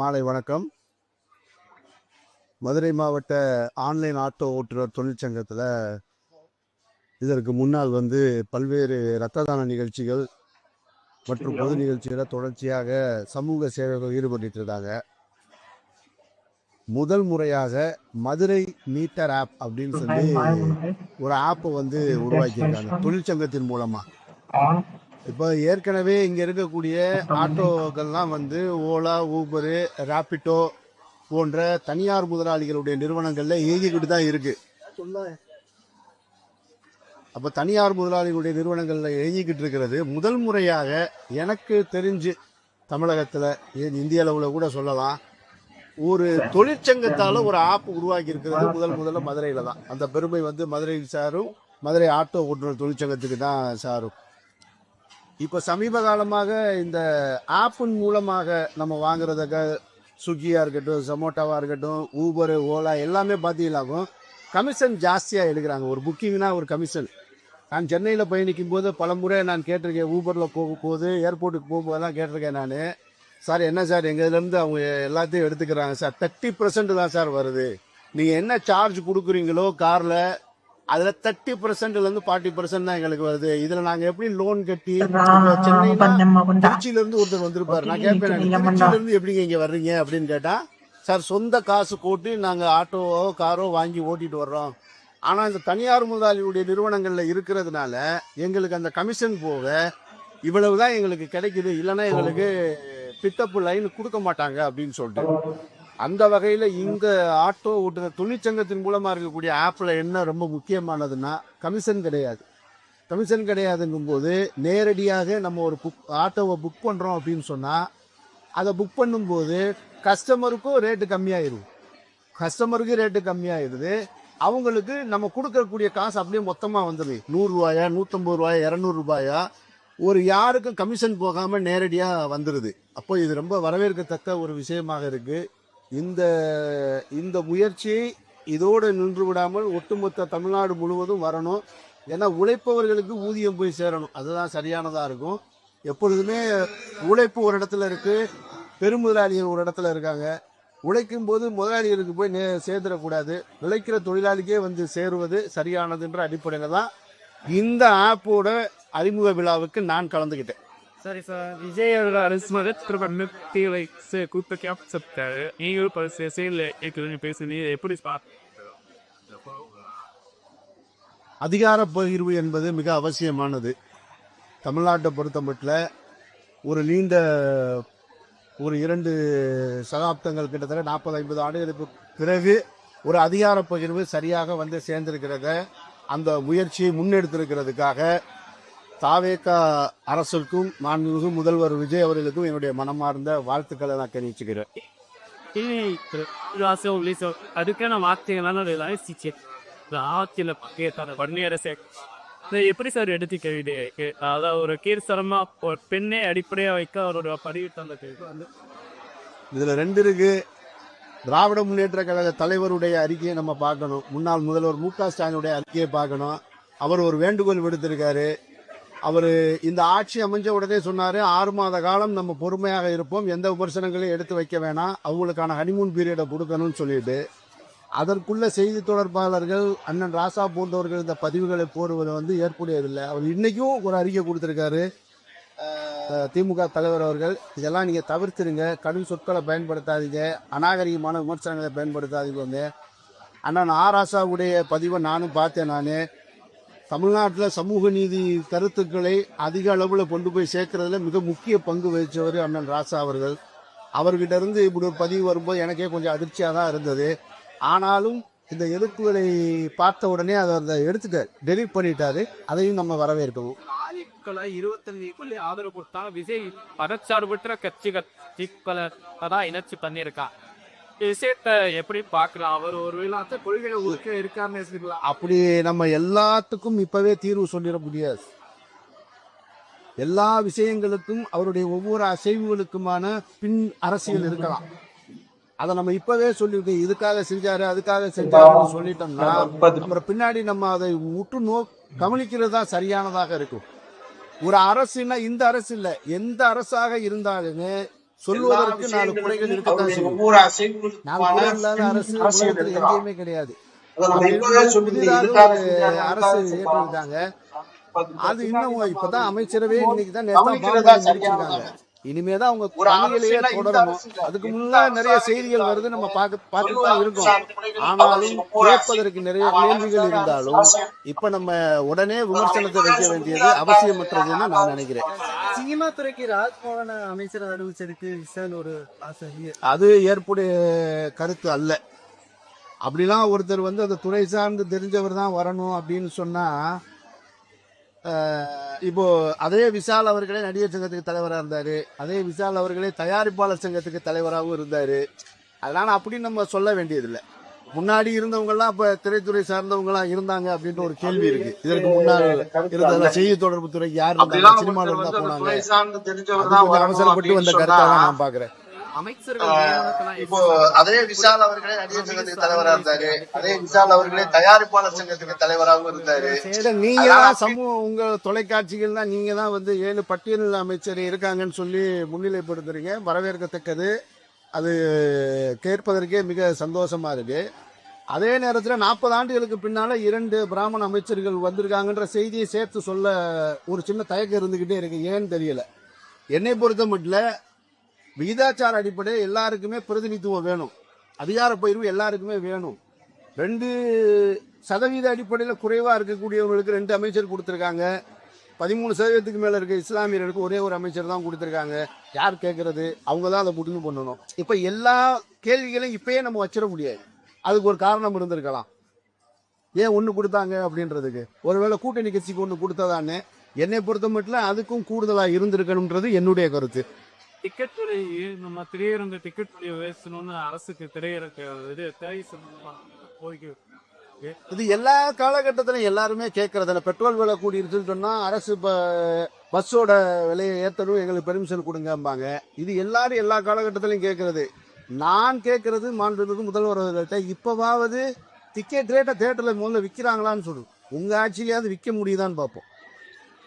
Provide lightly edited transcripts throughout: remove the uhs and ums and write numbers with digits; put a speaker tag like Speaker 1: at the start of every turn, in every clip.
Speaker 1: மாலை வணக்கம். மதுரை மாவட்ட ஆன்லைன் ஆட்டோ ஓட்டுநர் தொழிற்சங்கத்தில் இதற்கு முன்னால் பல்வேறு இரத்த தான நிகழ்ச்சிகள் மற்றும் பொது நிகழ்ச்சிகளை தொடர்ச்சியாக சமூக சேவைகள் ஈடுபட்டு இருந்தாங்க. முதல் முறையாக மதுரை மீட்டர் ஆப் அப்படின்னு சொல்லி ஒரு ஆப்பை உருவாக்கியிருக்காங்க தொழிற்சங்கத்தின் மூலமா. இப்போ ஏற்கனவே இங்க இருக்கக்கூடிய ஆட்டோக்கள்லாம் ஓலா, ஊபரு, ராபிட்டோ போன்ற தனியார் முதலாளிகளுடைய நிறுவனங்கள்ல இயங்கிக்கிட்டு தான் இருக்கு. அப்ப தனியார் முதலாளிகளுடைய நிறுவனங்கள்ல இயங்கிக்கிட்டு இருக்கிறது முதல் முறையாக எனக்கு தெரிஞ்சு தமிழகத்துல, இந்திய அளவுல கூட சொல்லலாம், ஒரு தொழிற்சங்கத்தால ஒரு ஆப் உருவாக்கி இருக்கிறது முதல்ல மதுரையில தான். அந்த பெருமை மதுரை சாரும், மதுரை ஆட்டோ ஓட்டுநர் தொழிற்சங்கத்துக்கு தான் சாரும். இப்போ சமீப காலமாக இந்த ஆப்பின் மூலமாக நம்ம வாங்குறதுக்கு ஸ்விக்கியாக இருக்கட்டும், ஜொமேட்டோவாக இருக்கட்டும், ஊபரு, ஓலா எல்லாமே பார்த்தீங்கன்னாக்கும் கமிஷன் ஜாஸ்தியாக எடுக்கிறாங்க. ஒரு புக்கிங்னா ஒரு கமிஷன். நான் சென்னையில் பயணிக்கும் போது பல முறை நான் கேட்டிருக்கேன். ஊபரில் போகும்போது, ஏர்போர்ட்டுக்கு போகும்போதெல்லாம் கேட்டிருக்கேன் நான், சார் என்ன சார் எங்கள் இதுலேருந்து அவங்க எல்லாத்தையும் எடுத்துக்கிறாங்க சார், 30% தான் சார் வருது, நீங்கள் என்ன சார்ஜ் கொடுக்குறீங்களோ காரில் அதுல 30%லேருந்து 40% தான் எங்களுக்கு வருது, இதுல நாங்க எப்படி லோன் கட்டி? திருச்சியில இருந்து ஒருத்தர் வந்திருப்பாரு. நான் கேட்பேன், திருச்சியில இருந்து எப்படிங்க இங்க வர்றீங்க அப்படின்னு கேட்டா, சார் சொந்த காசு போட்டு நாங்க ஆட்டோவோ காரோ வாங்கி ஓட்டிட்டு வர்றோம். ஆனா இந்த தனியார் முதலாளியுடைய நிறுவனங்கள்ல இருக்கிறதுனால எங்களுக்கு அந்த கமிஷன் போக இவ்வளவுதான் எங்களுக்கு கிடைக்குது, இல்லைன்னா எங்களுக்கு பிக்கப் லைன் கொடுக்க மாட்டாங்க அப்படின்னு சொல்லிட்டு. அந்த வகையில் இந்த ஆட்டோ ஓட்டுநர் தொழிற்சங்கத்தின் மூலமாக இருக்கக்கூடிய ஆப்பில் என்ன ரொம்ப முக்கியமானதுன்னா கமிஷன் கிடையாது. கமிஷன் கிடையாதுங்கும் போது நேரடியாக நம்ம ஒரு ஆட்டோவை புக் பண்ணுறோம் அப்படின்னு சொன்னால், அதை புக் பண்ணும்போது கஸ்டமருக்கும் ரேட்டு கம்மியாயிடும். கஸ்டமருக்கு ரேட்டு கம்மியாயிடுது, அவங்களுக்கு நம்ம கொடுக்கக்கூடிய காசு அப்படியே மொத்தமாக வந்துடுது. 100 ரூபாயா, 150 ரூபாயா, 200 ரூபாயா, ஒரு யாருக்கும் கமிஷன் போகாமல் நேரடியாக வந்துடுது. அப்போ இது ரொம்ப வரவேற்கத்தக்க ஒரு விஷயமாக இருக்குது. இந்த முயற்சியை இதோடு நின்று விடாமல் ஒட்டுமொத்த தமிழ்நாடு முழுவதும் வரணும். ஏன்னா உழைப்பவர்களுக்கு ஊதியம் போய் சேரணும், அதுதான் சரியானதாக இருக்கும். எப்பொழுதுமே உழைப்பு ஒரு இடத்துல இருக்கு, பெருமுதலாளிகள் ஒரு இடத்துல இருக்காங்க. உழைக்கும் போது முதலாளிகளுக்கு போய் சேர்ந்துடக்கூடாது, உழைக்கிற தொழிலாளிக்கே சேருவது சரியானதுன்ற அடிப்படையில் தான் இந்த ஆப்போட அறிமுக விழாவுக்கு நான் கலந்துக்கிட்டேன்.
Speaker 2: சரி சார், விஜய் அரசு திரும்ப கூப்பிட்டு அக்செப்டாரு. நீங்களும் பல செயலில் பேசுனீங்க, எப்படி
Speaker 1: அதிகார பகிர்வு என்பது மிக அவசியமானது. தமிழ்நாட்டை பொறுத்த மட்டும் ஒரு நீண்ட ஒரு 2 சகாப்தங்கள், கிட்டத்தட்ட 40-50 ஆண்டுகளுக்கு பிறகு ஒரு அதிகார பகிர்வு சரியாக சேர்ந்திருக்கிறத, அந்த முயற்சியை முன்னெடுத்திருக்கிறதுக்காக தாவேகா அரசுக்கும் மாண்புமிகு முதல்வர் விஜய் அவர்களுக்கும் என்னுடைய மனமார்ந்த வாழ்த்துக்களை நான் தெரிவிச்சுக்கிறேன்.
Speaker 2: அதுக்கான வார்த்தைகளான எப்படி சார் எடுத்துக்கவில்லை? அதாவது ஒரு கீர்சரமா ஒரு பெண்ணை அடிப்படையாக வைக்க அவரோட பதிவு தந்த
Speaker 1: இதுல 2 இருக்கு. திராவிட முன்னேற்ற கழக தலைவருடைய அறிக்கையை நம்ம பார்க்கணும், முன்னாள் முதல்வர் மு.க. ஸ்டாலினுடைய அறிக்கையை பார்க்கணும். அவர் ஒரு வேண்டுகோள் விடுத்திருக்காரு. அவர் இந்த ஆட்சி அமைஞ்ச உடனே சொன்னாரு, 6 மாத காலம் நம்ம பொறுமையாக இருப்போம், எந்த விமர்சனங்களையும் எடுத்து வைக்க வேணாம், அவங்களுக்கான ஹனிமூன் பீரியடை கொடுக்கணும்னு சொல்லிட்டு, அதற்குள்ள செய்தி தொடர்பாளர்கள் அண்ணன் ராசா போன்றவர்கள் இந்த பதிவுகளை போடுவது ஏற்புடையதில்லை. அவர் இன்னைக்கும் ஒரு அறிக்கை கொடுத்திருக்காரு, திமுக தலைவர் அவர்கள், இதெல்லாம் நீங்க தவிர்த்துருங்க, கடும் சொற்களை பயன்படுத்தாதீங்க, அநாகரிகமான விமர்சனங்களை பயன்படுத்தாதீங்க. அண்ணன் ராசாவுடைய பதிவை நானும் பார்த்தேன். நான் தமிழ்நாட்டில் சமூக நீதி கருத்துக்களை அதிக அளவில் கொண்டு போய் சேர்க்கறதுல மிக முக்கிய பங்கு வகித்தவர் அண்ணன் ராசா அவர்கள். அவர்கிட்ட இருந்து இப்படி ஒரு பதிவு வரும்போது எனக்கே கொஞ்சம் அதிர்ச்சியாக தான் இருந்தது. ஆனாலும் இந்த எதிர்ப்புகளை பார்த்த உடனே அதை எடுத்துட்டு டெலீட் பண்ணிட்டாரு. அதையும் நம்ம வரவேற்கவும்.
Speaker 2: 25 ஆதரவு கொடுத்தா விஜய் பதச்சார்பற்ற கட்சிகளை தான் இணைச்சி பண்ணியிருக்கா. விஷயத்தை எப்படி பார்க்கலாம்? அவர் ஒருவேளை கொள்கைகள் இருக்காருன்னு
Speaker 1: அப்படி நம்ம எல்லாத்துக்கும் இப்பவே தீர்வு சொல்லிட முடியாது. எல்லா விஷயங்களுக்கும் அவருடைய ஒவ்வொரு அசைவுகளுக்குமான பின் அரசியல் இருக்கலாம். அதை நம்ம இப்பவே சொல்லியிருக்கோம், இதுக்காக செஞ்சாரு அதுக்காக செஞ்சாருன்னு சொல்லிட்டோம்னா அப்புறம் பின்னாடி நம்ம அதை உற்று கவனிக்கிறது தான் சரியானதாக இருக்கும். ஒரு அரசுன்னா இந்த அரசு இல்லை, எந்த அரசாக இருந்தாலுமே சொல்வதற்கு 4 குறைகள் இருக்கத்தான் செய்யும். 4 குறை இல்லாத அரசு உலகத்துல எங்கேயுமே கிடையாது. அப்படி இருக்கும்போது புதிதாக ஒரு அரசு ஏற்றிருக்காங்க. அது இன்னும் இப்பதான் அமைச்சரவே இன்னைக்கு தான் நேரா முடிச்சிருக்காங்க. இனிமேதான் அவங்க பணிகளையே தொடரணும். அதுக்கு முன்னால நிறைய செய்திகள் வருது, நம்ம பார்த்துட்டு தான் இருக்கோம். ஆனாலும் கேட்பதற்கு நிறைய கேள்விகள் இருந்தாலும் இப்ப நம்ம உடனே விமர்சனத்தை வைக்க வேண்டியது அவசியமற்றதுன்னு நான் நினைக்கிறேன்.
Speaker 3: சினிமா துறைக்கு ராஜ்மோகன் அமைச்சர் அறிவிச்சதுக்கு ஒரு ஆசை,
Speaker 1: அது ஏற்புடைய கருத்து அல்ல. அப்படிலாம் ஒருத்தர் வந்து அந்த துறை சார்ந்து தெரிஞ்சவர் தான் வரணும் அப்படின்னு சொன்னா, இப்போ அதே விஷால் அவர்களே நடிகர் சங்கத்துக்கு தலைவராக இருந்தாரு, அதே விஷால் அவர்களே தயாரிப்பாளர் சங்கத்துக்கு தலைவராகவும் இருந்தாரு. அதனால அப்படி நம்ம சொல்ல வேண்டியதில்லை. முன்னாடி இருந்தவங்க எல்லாம் இப்ப திரைத்துறை சார்ந்தவங்க எல்லாம் இருந்தாங்க அப்படின்ற ஒரு கேள்வி இருக்கு. இதற்கு முன்னாடி இருந்த செய்தி தொடர்பு துறைக்கு யார் இருந்தாங்க, சினிமால இருந்தா போனாங்க, அவசரப்பட்டு வந்த கருத்தாக நான் பாக்குறேன். இப்போ அதே விஷால் அவர்களே நடிகர் சங்கத்துக்கு தலைவராக இருந்தாரு, அதே விஷால் அவர்களே தயாரிப்பாளர் சங்கத்துக்கு தலைவராகவும் இருந்தாரு. நீங்க தான் சமூகம், உங்க தொலைக்காட்சிகள் தான் நீங்க தான் வந்து 7 பட்டியல் அமைச்சர் இருக்காங்கன்னு சொல்லி முன்னிலைப்படுத்துறீங்க, வரவேற்கத்தக்கது. அது கேட்பதற்கே மிக சந்தோஷமா இருக்கு. அதே நேரத்தில் 40 ஆண்டுகளுக்கு பின்னால 2 பிராமண அமைச்சர்கள் வந்திருக்காங்கன்ற செய்தியை சேர்த்து சொல்ல ஒரு சின்ன தயக்கம் இருந்துகிட்டே இருக்கு. ஏன்னு தெரியல. என்னை பொறுத்த மட்டும் விகிதாச்சார அடிப்படை எல்லாருக்குமே பிரதிநிதித்துவம் வேணும், அதிகார பகிர்வு எல்லாருக்குமே வேணும். 2% அடிப்படையில் குறைவா இருக்கக்கூடியவங்களுக்கு 2 அமைச்சர் கொடுத்துருக்காங்க. 13% மேல இருக்க இஸ்லாமியர்களுக்கு ஒரே ஒரு அமைச்சர் தான் கொடுத்துருக்காங்க. யார் கேட்கறது? அவங்க தான் அதை முடிவு பண்ணணும். இப்ப எல்லா கேள்விகளையும் இப்பயே நம்ம வச்சிட முடியாது. அதுக்கு ஒரு காரணம் இருந்திருக்கலாம். ஏன் ஒன்று கொடுத்தாங்க அப்படின்றதுக்கு ஒருவேளை கூட்டணி கட்சிக்கு ஒன்று கொடுத்ததான்னு என்னை பொறுத்த மட்டும் அதுக்கும் கூடுதலா இருந்திருக்கணும்ன்றது என்னுடைய கருத்து.
Speaker 2: டிக்கெட் விலை நம்ம திரையரங்க டிக்கெட் விலையை பேசணும்னு அரசுக்கு திரையரங்க
Speaker 1: இது எல்லா காலகட்டத்திலும் எல்லாருமே கேட்கறதில்ல. பெட்ரோல் விலை கூடிருச்சுன்னு சொன்னா அரசு பஸ்ஸோட விலையை ஏற்றணும், எங்களுக்கு பெர்மிஷன் கொடுங்கம்பாங்க. இது எல்லாரும் எல்லா காலகட்டத்திலையும் கேட்கறது. நான் கேட்கறது மாண்புமிகு முதல்வர்கிட்ட, இப்பவாவது டிக்கெட் ரேட்டை தேட்டரில் முதல்ல விற்கிறாங்களான்னு சொல்லு. உங்க ஆட்சியிலேயாவது விற்க முடியுதான்னு பார்ப்போம்.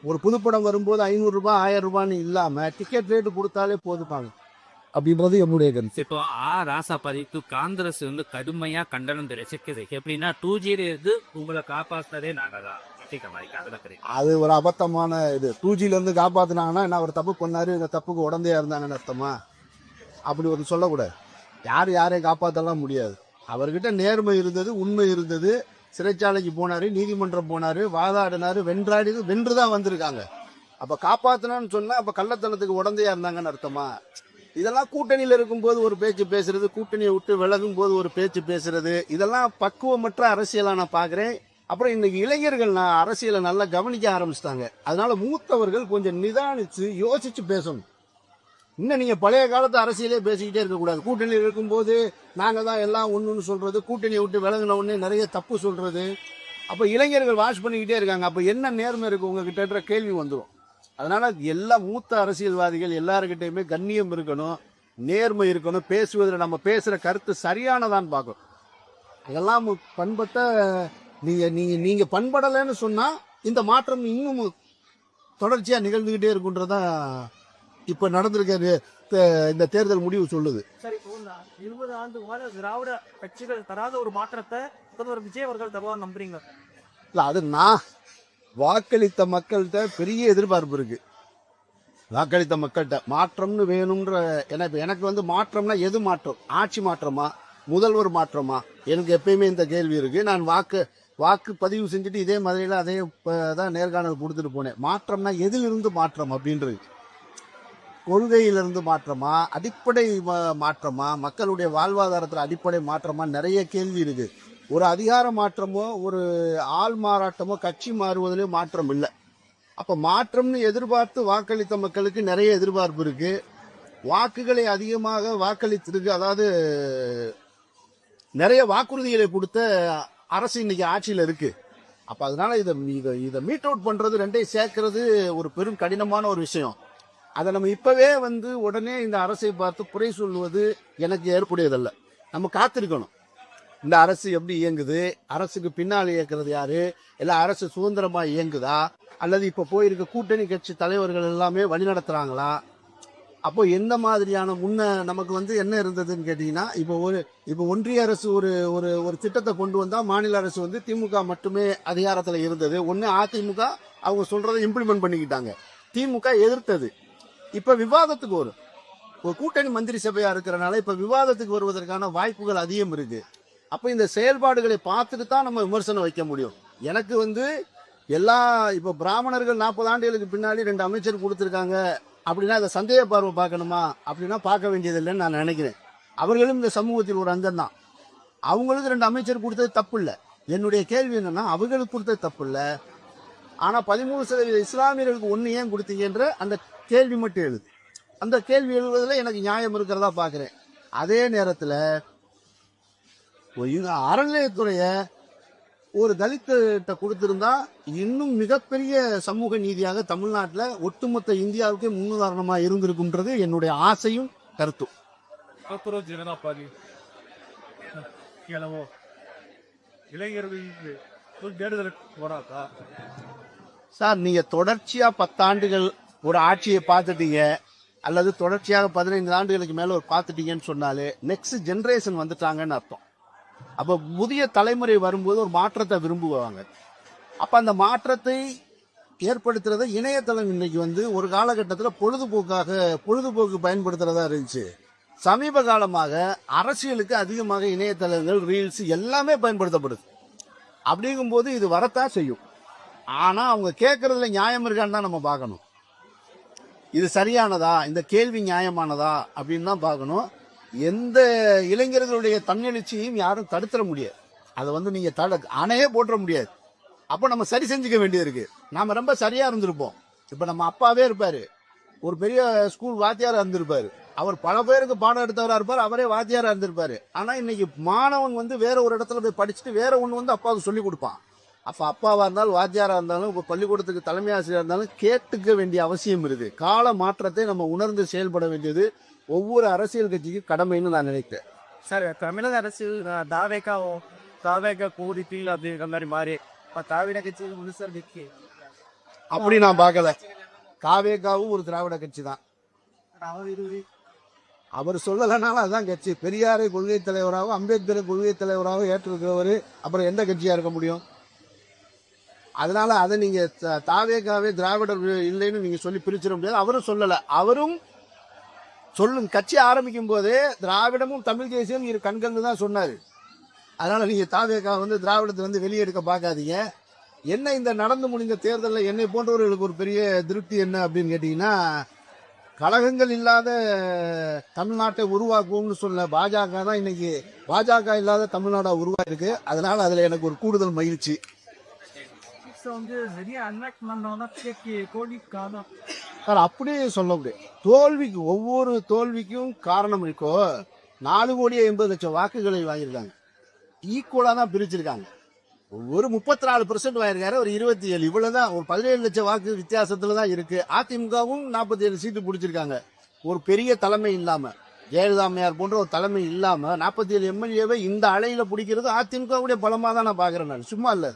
Speaker 1: ஒரு புதுப்படம் வரும்போது 500 ரூபாய் 1000 ரூபான்னு இல்லாம டிக்கெட் ரேட்டு கொடுத்தாலே போதுப்பாங்க அப்படின்றது என்னுடைய கருத்து.
Speaker 4: இப்போ ராசாபாதிக்கு காங்கிரஸ் வந்து கடுமையா கண்டனம் தெரிவிக்குது. எப்படின்னா 2G இருந்து உங்களை காப்பாற்றுறதே நாங்க தான்.
Speaker 1: அது ஒரு அபத்தமான இது. 2Gல இருந்து காப்பாத்தினாங்கன்னா என்ன, ஒரு தப்பு பண்ணாரு, இந்த தப்புக்கு உடந்தையா இருந்தாங்கன்னு அர்த்தமா? அப்படி ஒரு சொல்லக்கூடாது. யாரையும் காப்பாற்றலாம் முடியாது. அவர்கிட்ட நேர்மை இருந்தது, உண்மை இருந்தது. சிறைச்சாலைக்கு போனாரு, நீதிமன்றம் போனாரு, வாதாடினாரு, வென்றுதான் வந்திருக்காங்க. அப்ப காப்பாத்தணும்னு சொன்னா அப்ப கள்ளத்தனத்துக்கு உடந்தையா இருந்தாங்கன்னு அர்த்தமா? இதெல்லாம் கூட்டணியில இருக்கும்போது ஒரு பேச்சு பேசுறது, கூட்டணியை விட்டு விலகும் போது ஒரு பேச்சு பேசுறது, இதெல்லாம் பக்குவமற்ற அரசியலா நான் பாக்குறேன். அப்புறம் இன்னைக்கு இளைஞர்கள் நான் அரசியலை நல்லா கவனிக்க ஆரம்பிச்சிட்டாங்க. அதனால மூத்தவர்கள் கொஞ்சம் நிதானிச்சு யோசிச்சு பேசணும். இன்னும் நீங்க பழைய காலத்து அரசியலே பேசிக்கிட்டே இருக்கக்கூடாது. கூட்டணியில் இருக்கும்போது நாங்க தான் எல்லாம் ஒண்ணுன்னு சொல்றது, கூட்டணியை விட்டு விலகின உடனே நிறைய தப்பு சொல்றது. அப்ப இளைஞர்கள் வாஷ் பண்ணிக்கிட்டே இருக்காங்க. அப்ப என்ன நேர்மை இருக்கு உங்ககிட்ட கேள்வி வந்துடும். அதனால எல்லா மூத்த அரசியல்வாதிகள் எல்லாருக்கிட்டையுமே கண்ணியம் இருக்கணும், நேர்மை இருக்கணும். பேசுவதில் நம்ம பேசுற கருத்து சரியானதான் பார்க்கணும். இதெல்லாம் பண்பட்ட நீங்க பண்படலைன்னு சொன்னா இந்த மாற்றம் இன்னும் தொடர்ச்சியா நிகழ்ந்துகிட்டே இருக்குன்றதா இப்ப நடந்திருக்க இந்த தேர்தல் முடிவு சொல்லுது.
Speaker 3: சரி, 20 ஆண்டு திராவிட கட்சிகள் தராத ஒரு மாற்றத்தை முதல்வர் விஜய் அவர்கள் தருவார் நம்புறீங்க?
Speaker 1: இல்ல, அது நான் வாக்களித்த மக்கள்கிட்ட பெரிய எதிர்பார்ப்பு இருக்கு. வாக்களித்த மக்கள்கிட்ட மாற்றம்னு வேணும்ன்ற எனக்கு வந்து மாற்றம்னா எது மாற்றம்? ஆட்சி மாற்றமா, முதல்வர் மாற்றமா? எனக்கு எப்பயுமே இந்த கேள்வி இருக்கு. நான் வாக்கு பதிவு செஞ்சுட்டு இதே மாதிரில அதே தான் நேர்காணல் கொடுத்துட்டு போனேன். மாற்றம்னா எதிலிருந்து மாற்றம் அப்படின்றது? கொள்கையிலிருந்து மாற்றமா, அடிப்படை மாற்றமா, மக்களுடைய வாழ்வாதாரத்தில் அடிப்படை மாற்றமா? நிறைய கேள்வி இருக்கு. ஒரு அதிகார மாற்றமோ ஒரு ஆள் மாறாட்டமோ கட்சி மாறுவதிலே மாற்றம் இல்லை. அப்ப மாற்றம்னு எதிர்பார்த்து வாக்களித்த மக்களுக்கு நிறைய எதிர்பார்ப்பு இருக்கு. வாக்குகளை அதிகமாக வாக்களித்திருக்கு, அதாவது நிறைய வாக்குறுதிகளை கொடுத்த அரசு இன்னைக்கு ஆட்சியில் இருக்கு. அப்ப அதனால இதை மீட் அவுட் பண்றது, ரெண்டையும் சேர்க்கிறது ஒரு பெரும் கடினமான ஒரு விஷயம். அதை நம்ம இப்பவே வந்து உடனே இந்த அரசை பார்த்து குறை சொல்வது எனக்கு ஏற்புடையதல்ல. நம்ம காத்திருக்கணும். இந்த அரசு எப்படி இயங்குது, அரசுக்கு பின்னால் இயக்குறது யாரு, இல்ல அரசு சுதந்திரமா இயங்குதா, அல்லது இப்ப போயிருக்க கூட்டணி கட்சி தலைவர்கள் எல்லாமே வழி நடத்துறாங்களா, அப்போ எந்த மாதிரியான நமக்கு வந்து என்ன இருந்ததுன்னு கேட்டீங்கன்னா, இப்போ ஒன்றிய அரசு ஒரு ஒரு ஒரு திட்டத்தை கொண்டு வந்தா மாநில அரசு வந்து திமுக மட்டுமே அதிகாரத்துல இருந்தது. ஒண்ணு அதிமுக அவங்க சொல்றதை இம்ப்ளிமெண்ட் பண்ணிக்கிட்டாங்க, திமுக எதிர்த்தது. இப்ப விவாதத்துக்கு வரும். ஒரு கூட்டணி மந்திரி சபையா இருக்கிறனால இப்ப விவாதத்துக்கு வருவதற்கான வாய்ப்புகள் அதிகம் இருக்கு. அப்ப இந்த செயல்பாடுகளை பார்த்துட்டு தான் நம்ம விமர்சனம் வைக்க முடியும். எனக்கு வந்து இப்ப பிராமணர்கள் 40 ஆண்டுகளுக்கு பின்னாடி 2 அமைச்சர் கொடுத்திருக்காங்க அப்படின்னா அதை சந்தேக பார்வை பார்க்கணுமா அப்படின்னா பார்க்க வேண்டியதில்லைன்னு நான் நினைக்கிறேன். அவர்களும் இந்த சமூகத்தில் ஒரு அங்கம் தான். அவங்களுக்கு 2 அமைச்சர் கொடுத்தது தப்பு இல்லை. என்னுடைய கேள்வி என்னன்னா, அவர்களுக்கு கொடுத்தது தப்பு இல்லை, ஆனா 13% இஸ்லாமியர்களுக்கு 1 ஏன் கொடுத்தீங்கன்ற அந்த கேள்வி மட்டும் எழுது. அந்த கேள்வி எழுதுவதில் எனக்கு நியாயம் இருக்கிறதா பார்க்கிறேன். அதே நேரத்தில் அறநிலையத்துறைய ஒரு தலித்திட்ட கொடுத்திருந்தா இன்னும் மிகப்பெரிய சமூக நீதியாக தமிழ்நாட்டில் ஒட்டுமொத்த இந்தியாவுக்கே முன்னுதாரணமா இருந்திருக்கும்ன்றது என்னுடைய ஆசையும் கருத்தும்.
Speaker 2: அப்புறம் ஜனநாபாதி இளவோ இளைஞர்கள் தேடுதலுக்கு போறாக்கா
Speaker 1: சார், நீங்க தொடர்ச்சியா 10 ஆண்டுகள் ஒரு ஆட்சியை பார்த்துட்டீங்க, அல்லது தொடர்ச்சியாக 15 ஆண்டுகளுக்கு மேல ஒரு பார்த்துட்டீங்கன்னு சொன்னாலே நெக்ஸ்ட் ஜெனரேஷன் வந்துட்டாங்கன்னு அர்த்தம். அப்ப புதிய தலைமுறை வரும்போது ஒரு மாற்றத்தை விரும்புவாங்க. அப்ப அந்த மாற்றத்தை ஏற்படுத்துறத இணையதளம் இன்னைக்கு வந்து ஒரு காலகட்டத்தில் பொழுதுபோக்கு பயன்படுத்துறதா இருந்துச்சு. சமீப காலமாக அரசியலுக்கு அதிகமாக இணையதளங்கள், ரீல்ஸ் எல்லாமே பயன்படுத்தப்படுது. அப்படிங்கும்போது இது வரத்தான் செய்யும். ஆனா அவங்க கேட்கறதுல நியாயம் இருக்கான்னு தான் நம்ம பார்க்கணும். இது சரியானதா, இந்த கேள்வி நியாயமானதா அப்படின்னு தான் பார்க்கணும். எந்த இளைஞர்களுடைய தன்னெழுச்சியையும் யாரும் தடுத்துட முடியாது. அதை வந்து நீங்க அணையே போட்டுற முடியாது. அப்போ நம்ம சரி செஞ்சுக்க வேண்டியது இருக்கு. நாம ரொம்ப சரியா இருந்திருப்போம். இப்ப நம்ம அப்பாவே இருப்பாரு, ஒரு பெரிய ஸ்கூல் வாத்தியாரா இருந்திருப்பாரு, அவர் பல பேருக்கு பாடம் எடுத்தவரா இருப்பார், அவரே வாத்தியாரா இருந்திருப்பாரு. ஆனா இன்னைக்கு மாணவன் வந்து வேற ஒரு இடத்துல போய் படிச்சுட்டு வேற ஒண்ணு வந்து அப்பாவுக்கு சொல்லி கொடுப்பான். அப்ப அப்பாவா இருந்தாலும் வாத்தியாரா இருந்தாலும் இப்ப பள்ளிக்கூடத்துக்கு தலைமை ஆசிரியரா இருந்தாலும் கேட்டுக்க வேண்டிய அவசியம் இருக்கு. கால மாற்றத்தை நம்ம உணர்ந்து செயல்பட வேண்டியது ஒவ்வொரு அரசியல் கட்சிக்கும் கடமைன்னு நான் நினைக்கிறேன்.
Speaker 3: சார், தமிழக அரசியல் தாவேகா கூடிட்டு அப்படிங்கிற மாதிரி மாறி திராவிட கட்சி முழுசர் நிற்கி
Speaker 1: அப்படி நான் பார்க்கல. காவேகாவும் ஒரு திராவிட கட்சி தான். அவர் சொல்லலைனாலும் அதான் கட்சி. பெரியாரை கொள்கை தலைவராகவும் அம்பேத்கரை கொள்கை தலைவராகவும் ஏற்றிருக்கிறவர் அப்புறம் எந்த கட்சியா இருக்க முடியும்? அதனால அதை நீங்க தாவேகாவே திராவிடர் இல்லைன்னு நீங்க சொல்லி பிரிச்சிட முடியாது. அவரும் சொல்லல. அவரும் கட்சி ஆரம்பிக்கும் போதே திராவிடமும் தமிழ் தேசியம் இரு கண்கள் தான் சொன்னாரு. அதனால நீங்க தாவேகா வந்து திராவிடத்தை வந்து வெளியெடுக்க பார்க்காதீங்க. என்ன இந்த நடந்து முடிந்த தேர்தலில் என்னை போன்றவர்களுக்கு ஒரு பெரிய திருப்தி என்ன அப்படின்னு கேட்டீங்கன்னா, கழகங்கள் இல்லாத தமிழ்நாட்டை உருவாக்குவோம்னு சொன்ன பாஜக தான் இன்னைக்கு பாஜக இல்லாத தமிழ்நாடா உருவாயிருக்கு. அதனால அதுல எனக்கு ஒரு கூடுதல் மகிழ்ச்சி.
Speaker 3: வந்து நிறைய அன்லாக் பண்ணோம்னா தோல்விக்கான
Speaker 1: சார், அப்படியே சொல்ல முடியும். ஒவ்வொரு தோல்விக்கும் காரணம் இருக்கோ. 4,80,00,000 வாக்குகளை வாங்கியிருக்காங்க. ஈக்குவலா தான் பிரிச்சிருக்காங்க. ஒரு 34% வாங்கியிருக்காரு, ஒரு 27, இவ்வளவுதான். ஒரு 17 லட்சம் வாக்கு வித்தியாசத்துல தான் இருக்கு. அதிமுகவும் 47 சீட்டு பிடிச்சிருக்காங்க. ஒரு பெரிய தலைமை இல்லாம, ஜெயலலிதா அம்மையார் போன்ற ஒரு தலைமை இல்லாம 47 எம்எல்ஏவை இந்த அலையில பிடிக்கிறது அதிமுகவுடைய பலமா தான் நான் பாக்குறேன். நான் சும்மா இல்ல.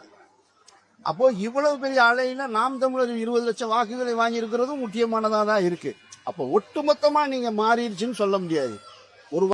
Speaker 1: அப்போ இவ்வளவு பெரிய அலையில நாம் தமிழர் 20 லட்சம் வாக்குகளை வாங்கி இருக்கிறதும் முக்கியமானதா தான் இருக்கு. அப்போ ஒட்டுமொத்தமா நீங்க மாறிடுச்சுன்னு சொல்ல முடியாது.